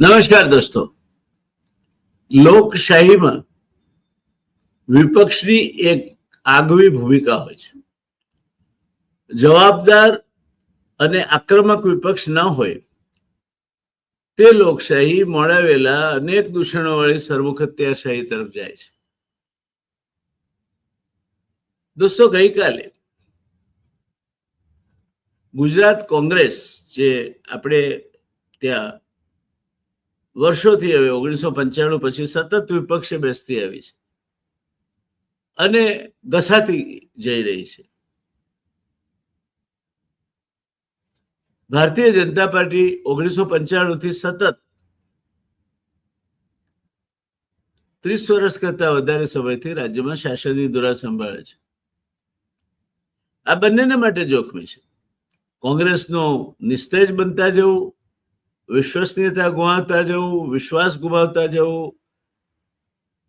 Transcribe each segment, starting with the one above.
નમસ્કાર દોસ્તો, લોકશાહીમાં વિપક્ષની એક આગવી ભૂમિકા હોય છે. જવાબદાર અને આક્રમક વિપક્ષ ન હોય તે લોકશાહી મોડા વેલા અનેક દૂષણોવાળી સરમુખત્યારશાહી તરફ જાય છે. દોસ્તો, ગઈકાલે ગુજરાત કોંગ્રેસ, જે આપણે ત્યાં વર્ષોથી હવે 1995 પછી સતત વિપક્ષે બેસતી આવી છે અને ઘસાતી જઈ રહી છે. ભારતીય જનતા પાર્ટી 1995 થી સતત 30 વર્ષ કરતા વધારે સમયથી રાજ્યમાં શાસનની ધુરા સંભાળે છે. આ બંનેને માટે જોખમી છે. કોંગ્રેસનો નિસ્તેજ બનતા જવું, વિશ્વસનીયતા ગુમાવતા જવું, વિશ્વાસ ગુમાવતા જવું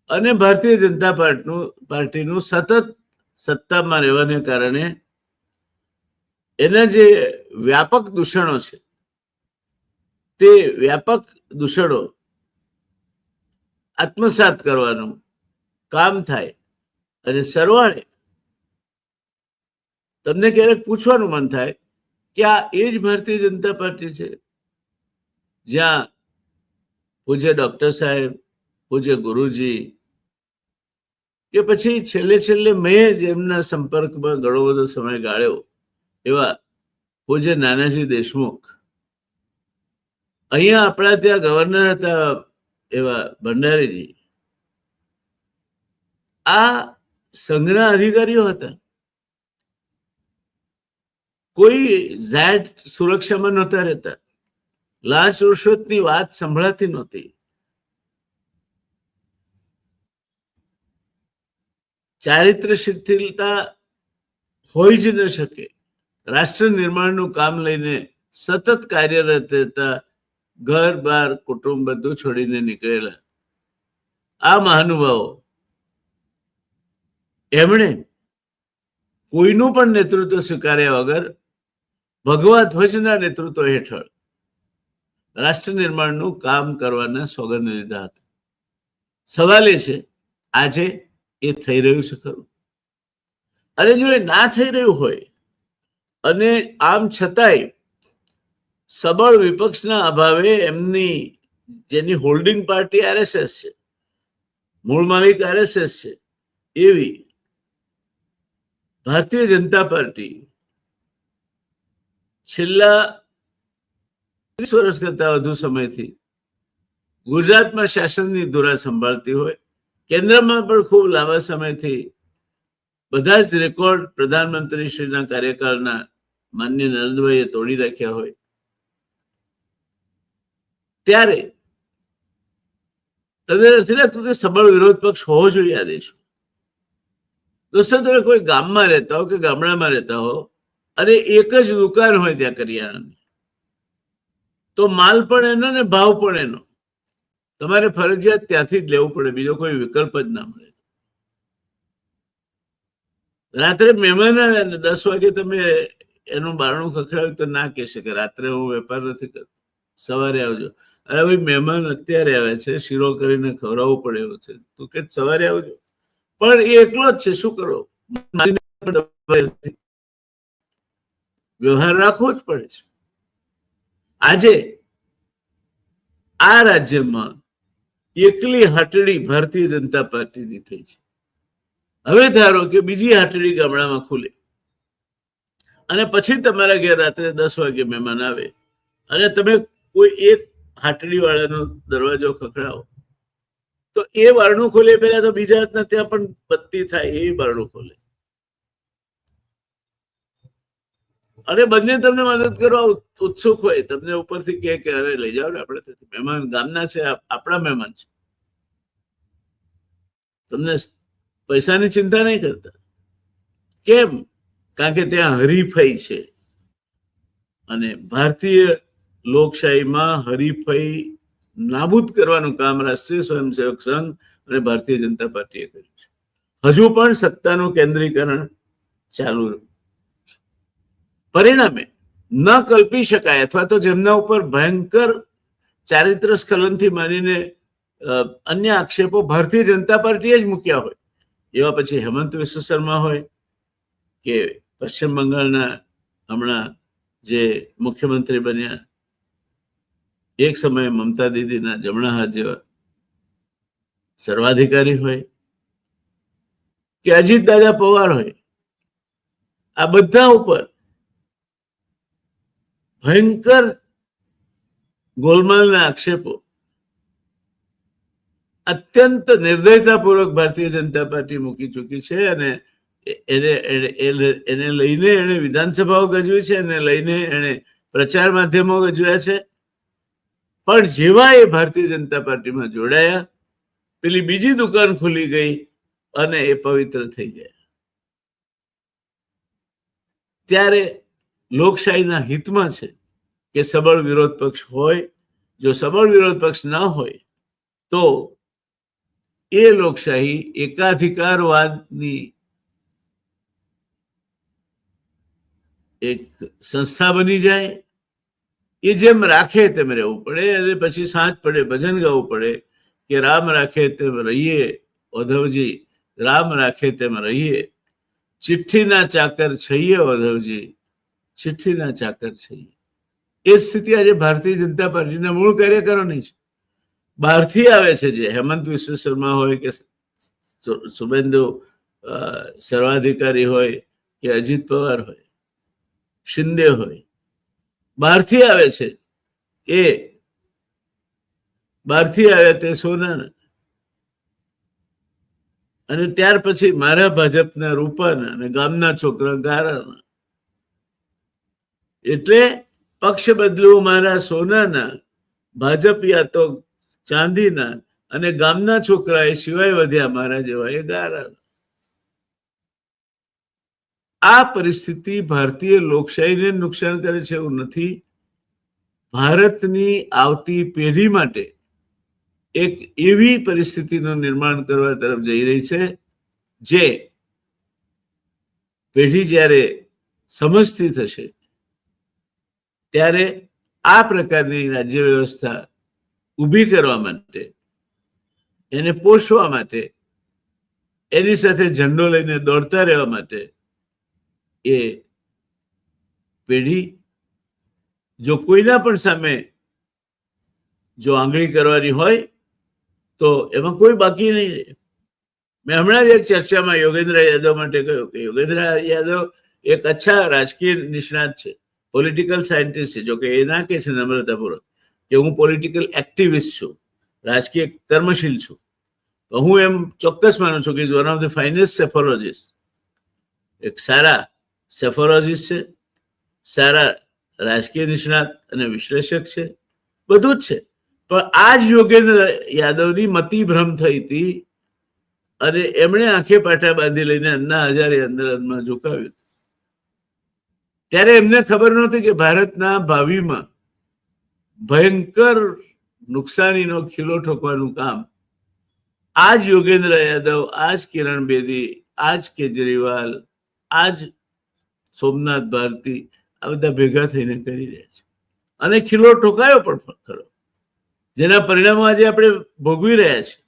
અને ભારતીય જનતા પાર્ટીનું સતત સત્તામાં રહેવાને કારણે એના જે વ્યાપક દૂષણો છે તે વ્યાપક દૂષણો આત્મસાત કરવાનું કામ થાય અને સરવાળે તમને ક્યારેક પૂછવાનું મન થાય કે આ એ જ ભારતીય જનતા પાર્ટી છે જ્યાં પૂજ્ય ડોક્ટર સાહેબ, પૂજ્ય ગુરુજી કે પછી છેલ્લે મેં જ એમના સંપર્કમાં ઘણો બધો સમય ગાળ્યો એવા પૂજ્ય નાનાજી દેશમુખ, અહીંયા આપણા ત્યાં ગવર્નર હતા એવા ભંડારીજી, આ સંઘના અધિકારીઓ હતા. કોઈ ઝેડ સુરક્ષામાં નહોતા રહેતા. લાંચ રૂશ્વતની વાત સંભળાતી નહોતી. ચારિત્ર શિથિલતા હોઈ જ ન શકે. રાષ્ટ્ર નિર્માણનું કામ લઈને સતત કાર્યરત હતા. ઘર બાર કુટુંબ બધું છોડીને નીકળેલા આ મહાનુભાવો, એમણે કોઈનું પણ નેતૃત્વ સ્વીકાર્યા વગર ભગવા ધ્વજના નેતૃત્વ હેઠળ રાષ્ટ્ર નિર્માણનું કામ કરવાના સોગંદ લીધા હતા. સવાલ એ છે, આજે એ થઈ રહ્યું છે ખરું? અને જો એ ના થઈ રહ્યું હોય અને આમ છતાંય સબળ વિપક્ષના અભાવે એમની જેની હોલ્ડિંગ પાર્ટી આરએસએસ છે, મૂળ માલિક આરએસએસ છે, એવી ભારતીય જનતા પાર્ટી છેલ્લા 30 વર્ષ કરતા વધુ સમયથી ગુજરાતમાં શાસનની ધુરા સંભાળતી હોય, કેન્દ્રમાં પણ ખૂબ લાંબા સમયથી બધા જ રેકોર્ડ પ્રધાનમંત્રી શ્રીના કાર્યકાળના માનનીય નરેન્દ્રભાઈએ તોડી રાખ્યા હોય, ત્યારે તમને નથી લાગતું કે સબળ વિરોધ પક્ષ હોવો જોઈએ આ દેશમાં? દોસ્તો, તમે કોઈ ગામમાં રહેતા હો કે ગામડામાં રહેતા હો અને એક જ દુકાન હોય ત્યાં કરિયાણાની, તો માલ પણ એનો ને ભાવ પણ એનો. તમારે ફરજિયાત ત્યાંથી જ લેવું પડે, બીજો કોઈ વિકલ્પ જ ના મળે. રાત્રે મહેમાન આવ્યા ને 10 વાગે તમે એનું બારણું ખખડાવ્યું તો ના કહેશે કે રાત્રે હું વેપાર નથી કરતો, સવારે આવજો. અરે ભાઈ, મહેમાન અત્યારે આવે છે, શીરો કરીને ખવડાવવું પડે એવું છે, તું કે સવારે આવજો. પણ એ એકલો જ છે, શું કરો? વ્યવહાર રાખવો જ પડે છે. આજે આ રાજ્યમાં એકલી હાટડી ભારતીય જનતા પાર્ટીની થઈ છે. હવે ધારો કે બીજી હાટડી ગામડામાં ખુલે અને પછી તમારા ઘેર રાત્રે 10 વાગે મહેમાન આવે અને તમે કોઈ એક હાટડી વાળાનો દરવાજો ખખડાવો, તો એ બારણું ખોલે પહેલા તો બીજા હાથના ત્યાં પણ બત્તી થાય, એ બારણું ખોલે અને બંને તમને મદદ કરવા ઉત્સુક હોય. તમને ઉપરથી કે અરે લઈ જાઓ ને, આપણે મહેમાન ગામના છે, આપણા મહેમાન છે, તમને પૈસાની ચિંતા નહીં કરતા. કેમ? કારણ કે ત્યાં હરીફાઈ છે અને ભારતીય લોકશાહીમાં હરીફાઈ નાબૂદ કરવાનું કામ રાષ્ટ્રીય સ્વયંસેવક સંઘ અને ભારતીય જનતા પાર્ટીએ કર્યું છે. હજુ પણ સત્તાનું કેન્દ્રીકરણ ચાલુ. પરિણામે ન કલ્પી શકાય અથવા તો જેમના ઉપર ભયંકર ચારિત્ર સ્ખલનથી માનીને અન્ય આક્ષેપો ભારતીય જનતા પાર્ટીએ જ મૂક્યા હોય, એવા પછી હેમંત વિશ્વ શર્મા હોય કે પશ્ચિમ બંગાળના હમણાં જે મુખ્યમંત્રી બન્યા એક સમયે મમતા દીદીના જમણા હાથ જેવા સર્વાધિકારી હોય કે અજીત દાદા પવાર હોય, આ બધા ઉપર ભયંકર ગોલમાલના આક્ષેપો અત્યંત નિર્દયતાપૂર્વક ભારતીય જનતા પાર્ટી મૂકી ચૂકી છે. અને એને લઈને એને વિધાનસભાઓ ગજવી છે, એને લઈને એને પ્રચાર માધ્યમો ગજવ્યા છે. પણ જેવા એ ભારતીય જનતા પાર્ટીમાં જોડાયા, પેલી બીજી દુકાન ખુલી ગઈ અને એ પવિત્ર થઈ ગયા. ત્યારે લોકશાહીના હિતમાં છે કે સબળ વિરોધ પક્ષ હોય. જો સબળ વિરોધ પક્ષ ના હોય તો એ લોકશાહી એકાધિકારવાદની એક સંસ્થા બની જાય. એ જેમ રાખે તેમ રહેવું પડે અને પછી સાંજ પડે ભજન ગાવું પડે કે રામ રાખે તેમ રહીએ ઓધવજી, રામ રાખે તેમ રહીએ, ચિઠ્ઠીના ચાકર છઈએ ઓધવજી, ચિઠ્ઠીના ચાકર છઈએ. એ સ્થિતિ આજે ભારતીય જનતા પાર્ટીના મૂળ કાર્યકરોની છે. બહારથી આવે છે જે હેમંત વિશ્વ શર્મા હોય કે શુભેન્દુ સર્વાધિકારી હોય કે અજીત પવાર હોય, શિંદે હોય, બહારથી આવે છે. એ બહારથી આવ્યા તે સોનાના, અને ત્યાર પછી મારા ભાજપના રૂપાના અને ગામના છોકરા ગારાના. એટલે પક્ષ બદલું મારા સોનાના, ભાજપ યા તો ચાંદીના, અને ગામના છોકરા એ સિવાય વધ્યા મારા જેવા એ ગારાના. આ પરિસ્થિતિ ભારતીય લોકશાહીને નુકસાન કરે છે એવું નથી, ભારતની આવતી પેઢી માટે એક એવી પરિસ્થિતિનું નિર્માણ કરવા તરફ જઈ રહી છે જે પેઢી જ્યારે સમજતી થશે ત્યારે આ પ્રકારની રાજ્ય વ્યવસ્થા ઊભી કરવા માટે, એને પોષવા માટે, એની સાથે ઝંડો લઈને દોડતા રહેવા માટે એ પેઢી જો કોઈના પણ સામે જો આંગળી કરવાની હોય તો એમાં કોઈ બાકી નહીં રહે. મેં હમણાં જ એક ચર્ચામાં યોગેન્દ્ર યાદવ માટે કહ્યું કે યોગેન્દ્ર યાદવ એક અચ્છા રાજકીય નિષ્ણાત છે, પોલિટિકલ સાયન્ટિસ્ટ છે. જો કે એ ના કહે છે નમ્રતાપૂર્વક કે હું પોલિટિકલ એક્ટિવિસ્ટ છું, રાજકીય કર્મશીલ છું. તો હું એમ ચોક્કસ માનું છું કે is one of the finest psephologist. એક સારા સેફોલોજીસ્ટ છે, સારા રાજકીય નિષ્ણાત અને વિશ્લેષક છે, બધું જ છે. પણ આ જ યોગેન્દ્ર યાદવની મતિભ્રમ થઈ હતી અને એમણે આંખે પાટા બાંધી લઈને અન્ના હજારે આંદોલનમાં ઝુકાવ્યું. ત્યારે એમને ખબર નહોતી કે ભારતના ભાવિમાં ભયંકર નુકસાનીનો ખીલો ઠોકવાનું કામ આજ યોગેન્દ્ર યાદવ, આજ કિરણ બેદી, આજ કેજરીવાલ, આજ સોમનાથ ભારતી, આ બધા ભેગા થઈને કરી રહ્યા છે. અને ખીલો ઠોકાયો પણ ખરો, જેના પરિણામો આજે આપણે ભોગવી રહ્યા છીએ.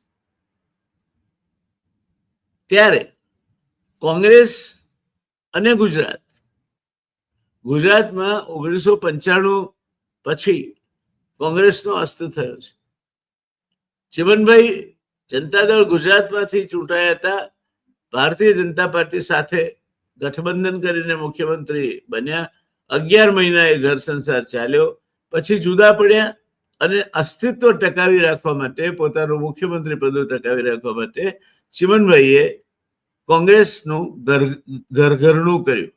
ત્યારે કોંગ્રેસ અને ગુજરાતમાં 1995 પછી કોંગ્રેસનો અસ્ત થયો છે. ચિમનભાઈ જનતા દળ ગુજરાતમાંથી ચૂંટાયા હતા, ભારતીય જનતા પાર્ટી સાથે ગઠબંધન કરીને મુખ્યમંત્રી બન્યા. 11 મહિના એ ઘર સંસાર ચાલ્યો, પછી જુદા પડ્યા અને અસ્તિત્વ ટકાવી રાખવા માટે, પોતાનું મુખ્યમંત્રી પદ ટકાવી રાખવા માટે ચિમનભાઈએ કોંગ્રેસનું ઘરનું કર્યું.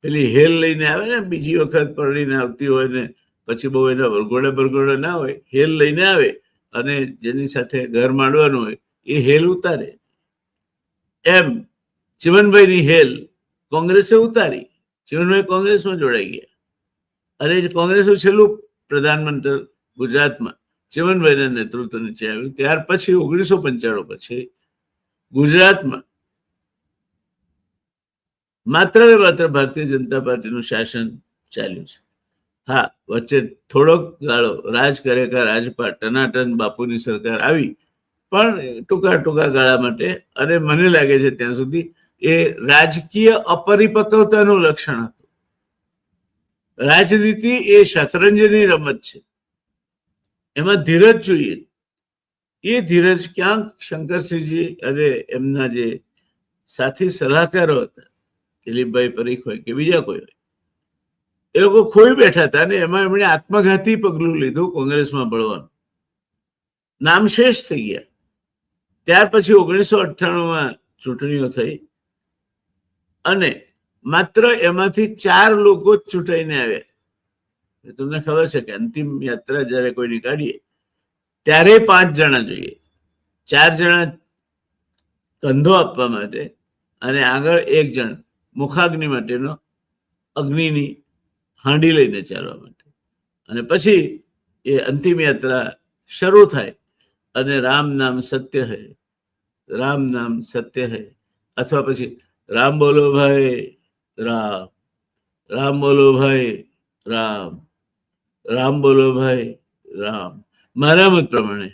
પેલી હેલ લઈને આવે ને, બીજી વખત પરણીને આવતી હોય ને પછી બહુ એના વરઘોડે ના હોય, હેલ લઈને આવે અને જેની સાથે ઘર માંડવાનું હોય એ હેલ ઉતારે. એમ ચિમનભાઈની હેલ કોંગ્રેસે ઉતારી. ચિમનભાઈ કોંગ્રેસમાં જોડાઈ ગયા અને કોંગ્રેસનું છેલ્લું પ્રધાનમંત્રી ગુજરાતમાં ચિમનભાઈના નેતૃત્વ નીચે આવ્યું. ત્યાર પછી 1995 પછી ગુજરાતમાં માત્ર ને માત્ર ભારતીય જનતા પાર્ટીનું શાસન ચાલ્યું છે. હા, વચ્ચે થોડોક ગાળો રાજ કરેકા રાજપાટ ટનાટન બાપુની સરકાર આવી, પણ ટૂંકા ટૂંકા ગાળા માટે. અને મને લાગે છે ત્યાં સુધી એ રાજકીય અપરિપક્વતાનું લક્ષણ હતું. રાજનીતિ એ શતરંજની રમત છે, એમાં ધીરજ જોઈએ. એ ધીરજ ક્યાંક શંકરસિંહજી અને એમના જે સાથી સલાહકારો હતા, દિલીપભાઈ પરીખ હોય કે બીજા કોઈ હોય, એ લોકો ખોઈ બેઠા હતા. અને એમાં એમણે આત્મઘાતી પગલું લીધું કોંગ્રેસમાં ભળવાનું. નામશેષ થઈ ગયા. ત્યાર પછી 1998માં ચૂંટણીઓ થઈ અને માત્ર એમાંથી 4 લોકો જ ચૂંટાઈને આવ્યા. તમને ખબર છે કે અંતિમ યાત્રા જયારે કોઈ નીકાળીએ ત્યારે 5 જણા જોઈએ. 4 જણા કંધો આપવા માટે અને આગળ 1 જણ મુખાગ્નિ માટેનો અગ્નિની હાંડી લઈને ચાલવા માટે. અને પછી એ અંતિમ યાત્રા શરૂ થાય અને રામ નામ સત્ય હૈ, રામ નામ સત્ય હૈ, અથવા પછી રામ બોલો ભાઈ રામ, રામ બોલો ભાઈ રામ, રામ બોલો ભાઈ રામ. મારા મત પ્રમાણે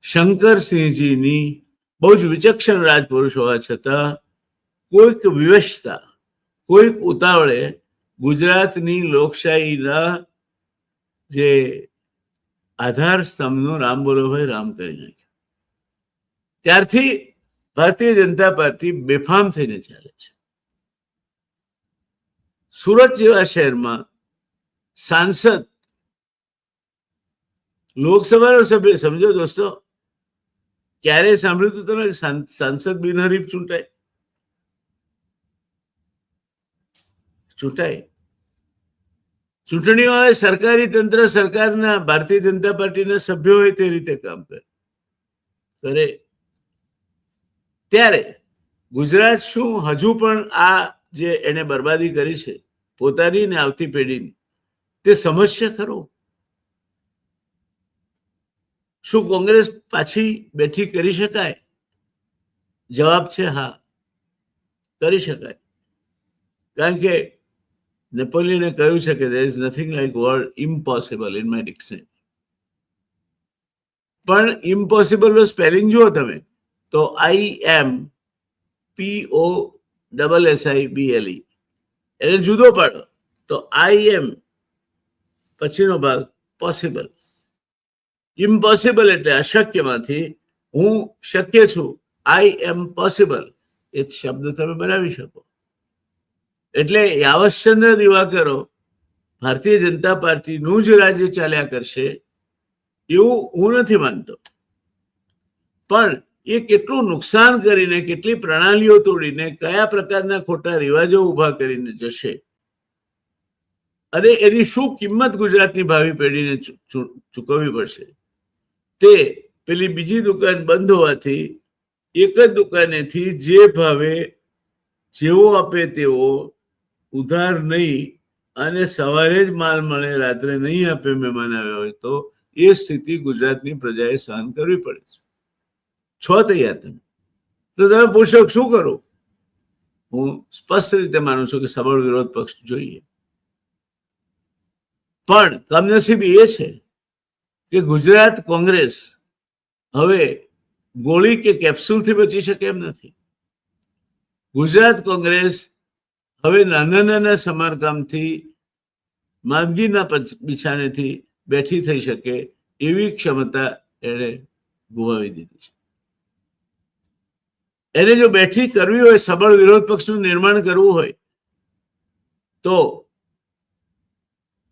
શંકરસિંહજીની બહુ જ વિચક્ષણ રાજપુરુષ હોવા છતાં કોઈક વિવશતા, કોઈક ઉતાવળે ગુજરાતની લોકશાહીના જે આધાર સ્તંભનો રામ બોલો ભાઈ રામ કરી નાખ્યો. ત્યારથી ભારતીય જનતા પાર્ટી બેફામ થઈને ચાલે છે. સુરત જેવા શહેરમાં સાંસદ, લોકસભાનો સભ્ય, સમજો દોસ્તો, ક્યારે સાંભળ્યું હતું તમે સાંસદ બિનહરીફ ચૂંટાય? ચૂંટણીઓ આવે, સરકારી તંત્ર સરકારના ભારતીય જનતા પાર્ટીના સભ્યો હોય તે રીતે કામ કરે. ત્યારે ગુજરાત શું હજુ પણ આ જે એને બરબાદી કરી છે પોતાની ને આવતી પેઢીની, તે સમજશે ખરો? શું કોંગ્રેસ પાછી બેઠી કરી શકાય? જવાબ છે હા, કરી શકાય. કારણ કે નેપોલિયને કહ્યું છે કે there is nothing like word impossible in my dictionary. પણ ઇમ્પોસિબલ નો સ્પેલિંગ જુઓ તમે તો IMPOSSIBLE, એને જુદો પાડો તો IM પછીનો ભાગ પોસિબલ. ઇમ્પોસિબલ એટલે અશક્યમાંથી હું શક્ય છું, આઈ એમ પોસિબલ, એ શબ્દ તમે બનાવી શકો. એટલે યાવતચંદ્ર દિવાકરો ભારતીય જનતા પાર્ટીનું જ રાજ્ય ચાલ્યા કરશે એવું હું નથી માનતો. પણ એ કેટલું નુકસાન કરીને, કેટલી પ્રણાલીઓ તોડીને, કયા પ્રકારના ખોટા રિવાજો ઉભા કરીને જશે અને એની શું કિંમત ગુજરાતની ભાવિ પેઢીને ચૂકવવી પડશે, તે પેલી બીજી દુકાન બંધ હોવાથી એક જ દુકાનેથી જે ભાવે જેવો આપે તેવો ઉધાર નહીં અને સવારે જ માલ મળે, રાત્રે નહીં આપે મહેમાન આવ્યા હોય તો, એ સ્થિતિ ગુજરાતની પ્રજાએ સહન કરવી પડે છે. છો તૈયાર તમે? તો તમે પૂછો શું કરો? હું સ્પષ્ટ રીતે માનું છું કે સબળ વિરોધ પક્ષ જોઈએ. પણ કમનસીબી એ છે કે ગુજરાત કોંગ્રેસ હવે ગોળી કે કેપ્સ્યુલથી બચી શકે એમ નથી. ગુજરાત કોંગ્રેસ હવે નાના નાના સમારકામથી, માંદગીના બિછાનેથી બેઠી થઈ શકે એવી ક્ષમતા એણે ગુમાવી દીધી છે. એને જો બેઠી કરવી હોય, સબળ વિરોધ પક્ષનું નિર્માણ કરવું હોય તો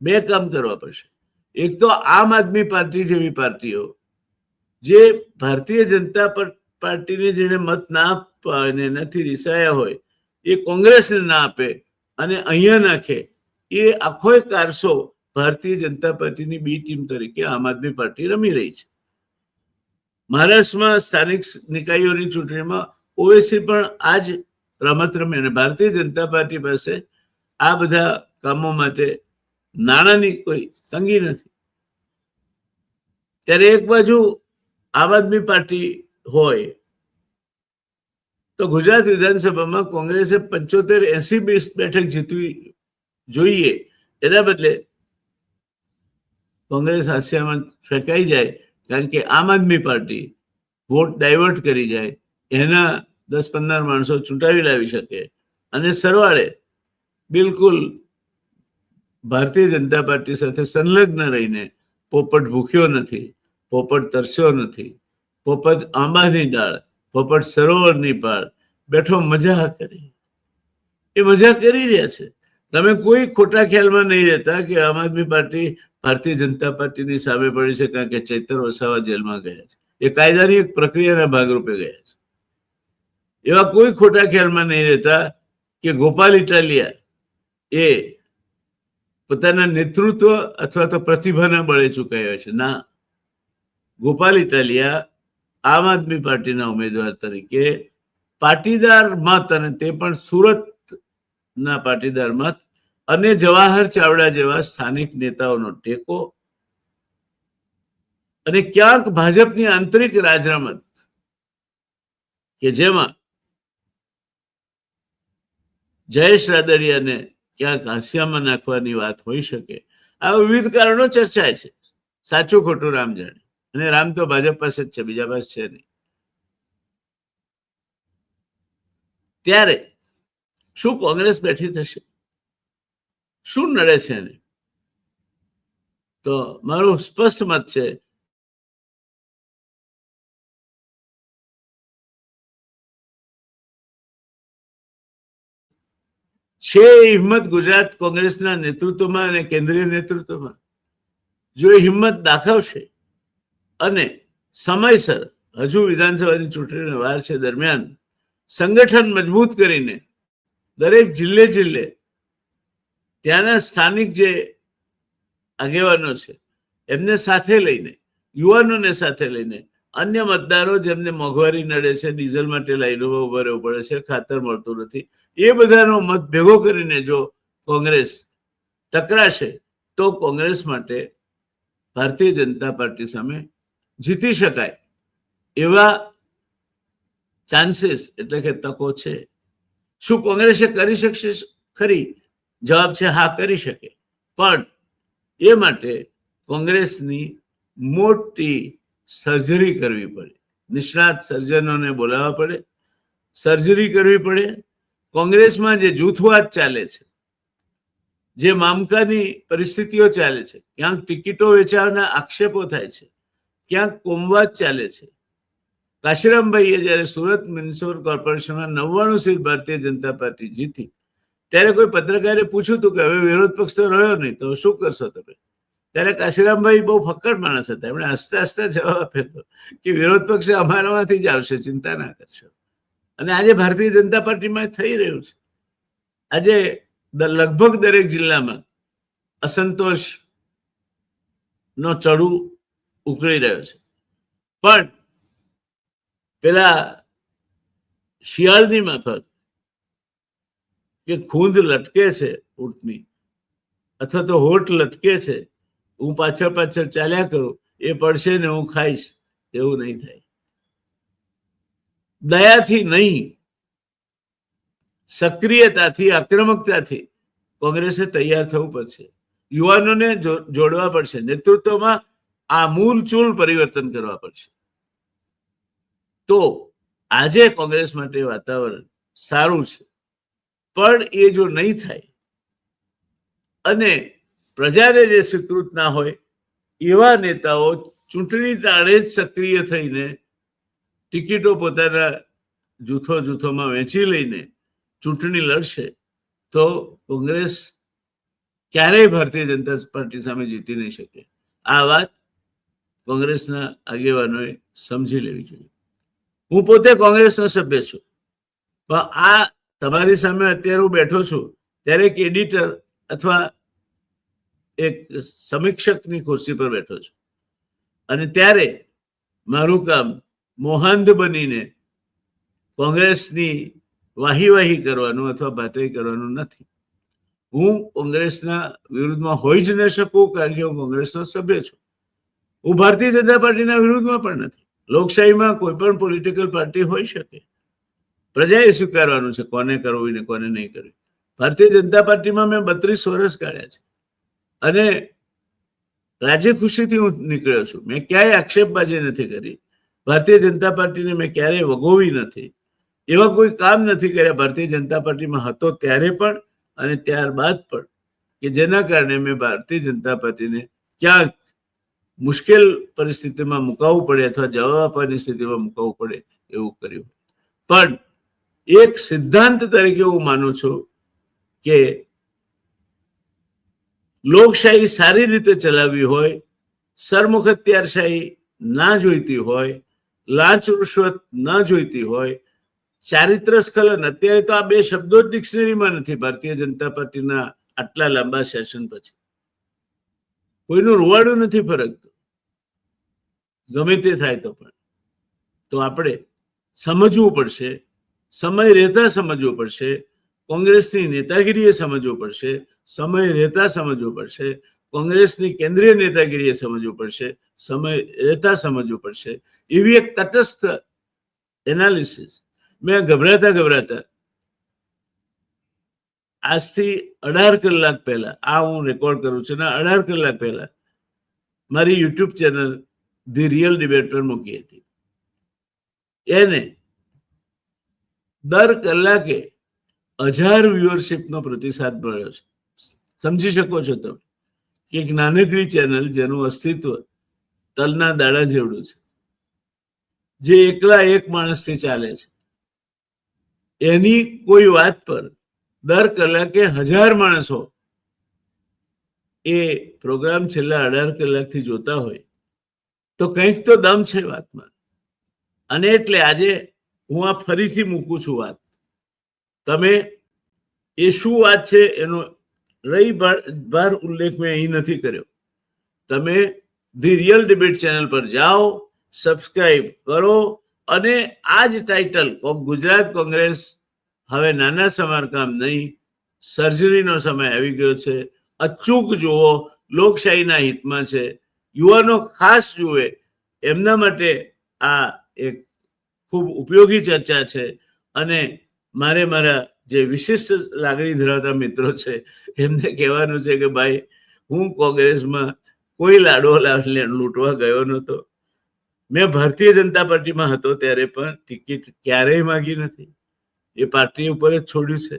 2 કામ કરવા પડશે. એક તો આમ આદમી પાર્ટી જેવી પાર્ટીઓ જે ભારતીય જનતા પાર્ટીને જેને મત ના આપવા અને એનાથી રીસાયા હોય એ કોંગ્રેસને ના આપે અને અહીંયા નાખે, એ આખો કારસો ભારતીય જનતા પાર્ટીની બી ટીમ તરીકે આમ આદમી પાર્ટી રમી રહી છે. મહારાષ્ટ્રમાં સ્થાનિક નિકાયોની ચૂંટણીમાં ઓવેસી પણ આ જ રમત રમે અને ભારતીય જનતા પાર્ટી પાસે આ બધા કામો માટે નાણાંની કોઈ તંગી નથી. ત્યારે એક બાજુ આમ આદમી પાર્ટી હોય તો ગુજરાત વિધાનસભામાં કોંગ્રેસે 75-80 બેઠક જીતવી જોઈએ, એના બદલે કોંગ્રેસ હાસ્યામાં ફેંકાઈ જાય, કારણ કે આમ આદમી પાર્ટી વોટ ડાયવર્ટ કરી જાય, એના 10-15 માણસો ચૂંટાવી લાવી શકે, અને સરવાળે બિલકુલ ભારતીય જનતા પાર્ટી સાથે સંલગ્ન રહીને પોપટ ભૂખ્યો નથી, પોપટ તરસ્યો નથી, પોપટ આંબાની ડાળ, પોપટ સરોવરની પાળ બેઠો મજા કરી. એ મજા કરી રહ્યા છે. તમે કોઈ ખોટા ખ્યાલમાં નહીં રહેતા કે આમ આદમી પાર્ટી ભારતીય જનતા પાર્ટીની સામે પડી છે કારણ કે ચૈતર વસાવા જેલમાં ગયા છે. એ કાયદાની એક પ્રક્રિયાના ભાગરૂપે ગયા છે. એવા કોઈ ખોટા ખ્યાલમાં નહીં રહેતા કે ગોપાલ ઇટાલિયા એ પોતાના નેતૃત્વ અથવા તો પ્રતિભાના બળે ચૂકાયા છે. ના, ગોપાલ ઇટાલિયા આમ આદમી પાર્ટીના ઉમેદવાર તરીકે પાટીદાર મત, અને તે પણ સુરતના પાટીદાર મત અને જવાહર ચાવડા જેવા સ્થાનિક નેતાઓનો ટેકો, અને ક્યાંક ભાજપની આંતરિક રાજરમત કે જેમાં જયેશ રાદડિયાને ક્યાંક હાસ્યામાં નાખવાની વાત હોઈ શકે. આ વિવિધ કારણો ચર્ચાય છે. સાચું ખોટું રામ જાણે, અને રામ તો ભાજપ પાસે જ છે, બીજા પાસે છે નહીં. ત્યારે શું કોંગ્રેસ બેઠી થશે? શું નડે છે એને? તો મારું સ્પષ્ટ મત છે હિંમત ગુજરાત કોંગ્રેસના નેતૃત્વમાં અને કેન્દ્રીય નેતૃત્વમાં. જો એ હિંમત દાખવશે અને સમયસર, હજુ વિધાનસભાની ચૂંટણીનો વાર છે, દરમિયાન સંગઠન મજબૂત કરીને દરેક જિલ્લે ત્યાંના સ્થાનિક જે આગેવાનો છે એમને સાથે લઈને, યુવાનોને સાથે લઈને, અન્ય મતદારો જેમને મોંઘવારી નડે છે, ડીઝલ માટે લાઈનોમાં ઉભા રહેવું પડે છે, ખાતર મળતું નથી, એ બધાનો મત ભેગો કરીને જો કોંગ્રેસ ટકરાશે તો કોંગ્રેસ માટે ભારતીય જનતા પાર્ટી સામે જીતી શકાય એવા ચાન્સીસ, એટલે કે તકો છે. શું કોંગ્રેસે કરી શકશે? ખરી. જવાબ છે હા, કરી શકે. પણ એ માટે કોંગ્રેસની મોટી સર્જરી કરવી પડે, નિષ્ણાત સર્જનોને બોલાવવા પડે, સર્જરી કરવી પડે. કોંગ્રેસમાં જે જૂથવાદ ચાલે છે, જે મામકાની પરિસ્થિતિઓ ચાલે છે, ક્યાંક ટિકિટો વેચાવાના આક્ષેપો થાય છે, ક્યાંક કોમવાદ ચાલે છે. કાશીરામભાઈએ જયારે Surat municipal કોર્પોરેશનમાં 99 seat Bharatiya Janata party જીતી, ત્યારે કોઈ પત્રકારે પૂછ્યું હતું કે હવે વિરોધ પક્ષ તો રહ્યો નહીં, તો શું કરશો તમે? ત્યારે કાશીરામભાઈ બહુ ફક્કડ માણસ હતા. એમણે હસતા હસતા જવાબ આપ્યો હતો કે વિરોધ પક્ષ અમારામાંથી જ આવશે, ચિંતા ના કરશો. અને આજે ભારતીય જનતા પાર્ટીમાં થઈ રહ્યું છે. આજે લગભગ દરેક જિલ્લામાં અસંતોષ નો ચડુ ઉકળી રહ્યો છે. પણ પેલા શિયાળની માફક કે ખૂંદ લટકે છે ઊંટની, અથવા તો હોઠ લટકે છે, હું પાછળ પાછળ ચાલ્યા કરું, એ પડશે ને હું ખાઈશ, એવું નહીં થાય. દયાથી નહીં, સક્રિયતાથી, આક્રમકતાથી કોંગ્રેસે તૈયાર થવું પડશે. યુવાનોને જોડવા પડશે, નેતૃત્વમાં આ મૂળચૂળ પરિવર્તન કરવા પડશે. તો આજે કોંગ્રેસ માટે વાતાવરણ સારું છે. પણ એ જો નહીં થાય અને પ્રજાને જે સ્વીકૃત ના હોય એવા નેતાઓ ચૂંટણી તાળે જ સક્રિય થઈને ટિકિટો પોતાના જૂથોમાં વહેંચી લઈને ચૂંટણી લડશે, તો કોંગ્રેસ ક્યારેય ભારતીય જનતા પાર્ટી સામે જીતી નહીં શકે. આ વાત કોંગ્રેસના આગેવાનોએ સમજી લેવી જોઈએ. હું પોતે કોંગ્રેસનો સભ્ય છું, પણ આ તમારી સામે અત્યારે હું બેઠો છું ત્યારે એક એડિટર અથવા એક સમીક્ષકની ખુરશી પર બેઠો છું, અને ત્યારે મારું કામ મોહાંધ બનીને કોંગ્રેસની વાહી કરવાનું અથવા બાતરી કરવાનું નથી. હું કોંગ્રેસના વિરુદ્ધમાં હોઈ જ ન શકું, કારણ કે હું કોંગ્રેસનો સભ્ય છું. હું ભારતીય જનતા પાર્ટીના વિરુદ્ધમાં પણ નથી. લોકશાહીમાં કોઈ પણ પોલિટિકલ પાર્ટી હોઈ શકે. પ્રજાએ સ્વીકારવાનું છે કોને કરવું ને કોને નહીં કરવું. ભારતીય જનતા પાર્ટીમાં મેં 32 વર્ષ કાઢ્યા છે, અને રાજી ખુશીથી હું નીકળ્યો છું. મેં ક્યાંય આક્ષેપબાજી નથી કરી. ભારતીય જનતા પાર્ટીને મેં ક્યારેય વગોવી નથી. એવા કોઈ કામ નથી કર્યા ભારતીય જનતા પાર્ટીમાં હતો ત્યારે પણ અને ત્યારબાદ પણ કે જેના કારણે મેં ભારતીય જનતા પાર્ટીને ક્યાંક મુશ્કેલ પરિસ્થિતિમાં મુકાવવું પડે અથવા જવાબ આપવાની સ્થિતિમાં મુકાવવું પડે એવું કર્યું. પણ એક સિદ્ધાંત તરીકે હું માનું છું કે લોકશાહી સારી રીતે ચલાવવી હોય, સરમુખત્યારશાહી ના જોઈતી હોય, લાંચ રૂશ્વત ના જોઈતી હોય, ચારિત્ર સ્ખલન, અત્યારે તો આ બે શબ્દો જ ડિક્શનરીમાં નથી ભારતીય જનતા પાર્ટીના આટલા લાંબા સેશન પછી. કોઈનું રૂવાડું નથી ફરકતું, ગમે તે થાય તો પણ. તો આપણે સમજવું પડશે, સમય રહેતા સમજવું પડશે, કોંગ્રેસની નેતાગીરીએ સમજવું પડશે, સમય રહેતા સમજવું પડશે, કોંગ્રેસની કેન્દ્રીય નેતાગીરીએ સમજવું પડશે, સમય રહેતા સમજવું પડશે. એવી એક તટસ્થ એનાલિસિસ મેં ગભરાતા આજથી 18 કલાક પહેલા આ હું રેકોર્ડ કરું છું ને 18 કલાક પહેલા મારી YouTube channel the real debate પર મૂકી હતી. એને દર કલાકે 1000 વ્યુઅરશિપનો પ્રતિસાદ મળ્યો છે. સમજી શકો છો તમે કે એક નાનકડી ચેનલ જેનું અસ્તિત્વ તલના દાણા જેવડું છે, જે એકલા એક માણસથી ચાલે છે, એની કોઈ વાત પર દર કલાકે 1000 માણસો એ પ્રોગ્રામ છેલ્લા 18 કલાકથી જોતા હોય તો કંઈક તો દમ છે વાતમાં. અને એટલે આજે હું આ ફરીથી મૂકું છું વાત. તમે એ શું વાત છે એનો રહીવાર ઉલ્લેખ મેં અહીં નથી કર્યો. તમે ધી રિયલ ડિબેટ ચેનલ પર જાઓ, સબસ્ક્રાઇબ કરો અને આ જ ટાઇટલ ગુજરાત કોંગ્રેસ હવે નાના સમારકામ નહીં, સર્જરીનો સમય આવી ગયો છે, અચૂક જુઓ, લોકશાહીના હિતમાં છે, યુવાનો ખાસ જુએ, એમના માટે આ એક ખૂબ ઉપયોગી ચર્ચા છે. અને મારે મારા જે વિશિષ્ટ લાગણી ધરાવતા મિત્રો છે એમને કહેવાનું છે કે ભાઈ, હું કોંગ્રેસમાં કોઈ લાડો લૂંટવા ગયો નહોતો. મેં ભારતીય જનતા પાર્ટીમાં હતો ત્યારે પણ ટિકિટ ક્યારેય માગી નથી. એ પાર્ટી ઉપર જ છોડ્યું છે.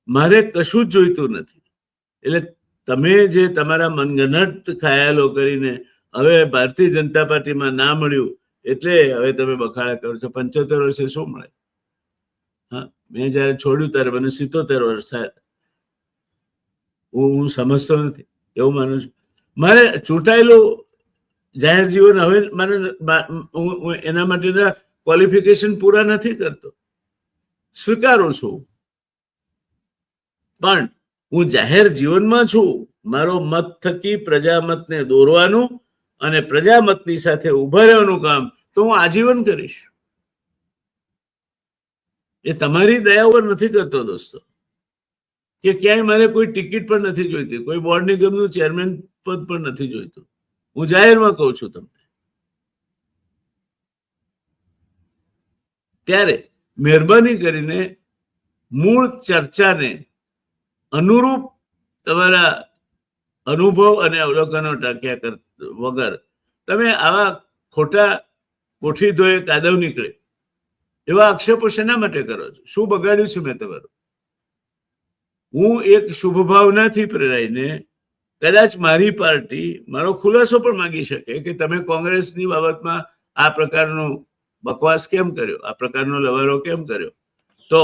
મારે કશું જ જોઈતું નથી. એટલે તમે જે તમારા મનગણત ખ્યાલો કરીને હવે ભારતીય જનતા પાર્ટીમાં ના મળ્યું એટલે હવે તમે બખાડા કરો છો. 75 વર્ષે શું મળે? હા, મેં જયારે છોડ્યું ત્યારે મને 77 વર્ષ થયા. હું સમજતો નથી, એવું માનું છું. મારે ચૂંટાયેલું જાહેર જીવન હવે મારે એના માટેના ક્વોલિફિકેશન પૂરા નથી કરતો, સ્વીકારું છું. પણ હું જાહેર જીવનમાં છું. મારો મત થકી પ્રજામતને દોરવાનું અને પ્રજામતની સાથે ઉભા રહેવાનું કામ તો હું આજીવન કરીશ. એ તમારી દયા ઉપર નથી કરતો દોસ્તો, કે ક્યાંય મારે કોઈ ટિકિટ પણ નથી જોઈતી, કોઈ બોર્ડ નિગમનું ચેરમેન પદ પણ નથી જોઈતું. હું જાહેરમાં કહું છું તમને. ત્યારે મહેરબાની કરીને મૂળ ચર્ચાને અનુરૂપ તમારા અનુભવ અને અવલોકનો ટાંક્યા વગર તમે આવા ખોટા કોઠી ધોયે કાદવ નીકળે એવા આક્ષેપો શેના માટે કરો છો? શું બગાડ્યું છે મેં તમારું? હું એક શુભ ભાવનાથી પ્રેરાઈને કદાચ મારી પાર્ટી મારો ખુલાસો પણ માંગી શકે કે તમે કોંગ્રેસની બાબતમાં આ પ્રકારનો બકવાસ કેમ કર્યો, આ પ્રકારનો લવારો કેમ કર્યો. તો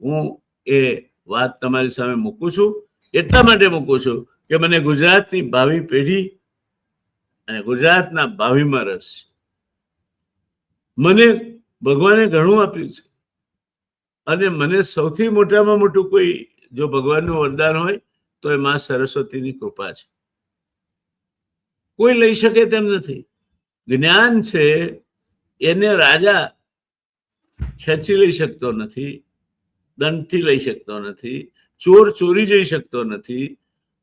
હું એ વાત તમારી સામે મૂકું છું. એટલા માટે મૂકું છું કે મને ગુજરાતની ભાવિ પેઢી અને ગુજરાતના ભાવિમાં રસ છે. મને ભગવાને ઘણું આપ્યું છે અને મને સૌથી મોટામાં મોટું કોઈ જો ભગવાનનું વરદાન હોય તો એ માં સરસ્વતીની કૃપા છે. કોઈ લઈ શકે તેમ નથી. જ્ઞાન છે એને રાજા ખેંચી લઈ શકતો નથી, દંડથી લઈ શકતો નથી, ચોર ચોરી જઈ શકતો નથી,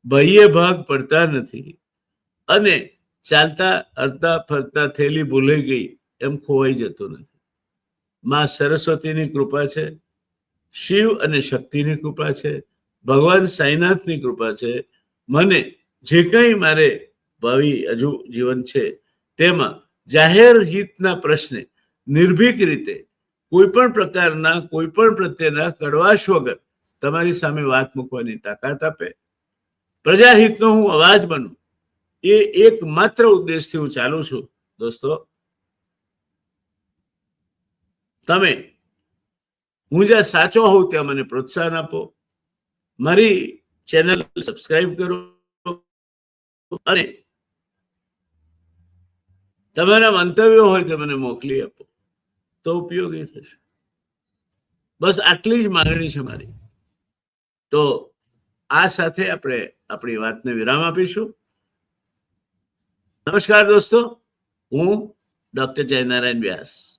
ભાઈએ ભાગ પડતા નથી અને ચાલતા હરતા ફરતા થેલી ભૂલાઈ ગઈ એમ ખોવાઈ જતો નથી. માં સરસ્વતીની કૃપા છે, શિવ અને શક્તિની કૃપા છે, ભગવાન સાંઈનાથની કૃપા છે. મને જે કંઈ મારે ભાવિ હજુ જીવન છે તેમાં જાહેર હિતના પ્રશ્ને નિર્ભીક રીતે કોઈ પણ પ્રકારના કોઈ પણ પ્રત્યેના કડવાશ વગર તમારી સામે વાત મૂકવાની તાકાત આપે, પ્રજાહિતનો હું અવાજ બનું, એ એક માત્ર ઉદ્દેશથી હું ચાલુ છું. દોસ્તો, તમે હું જ્યાં સાચો હોઉં ત્યાં મને પ્રોત્સાહન આપો, મારી ચેનલ સબસ્ક્રાઇબ કરો અને તમારા મંતવ્યો હોય તે મને મોકલી આપો તો ઉપયોગી થશે. બસ આટલી જ માંગણી છે મારી. તો આ સાથે આપણે આપણી વાતને વિરામ આપીશું. નમસ્કાર દોસ્તો, હું ડોક્ટર જયનારાયણ વ્યાસ.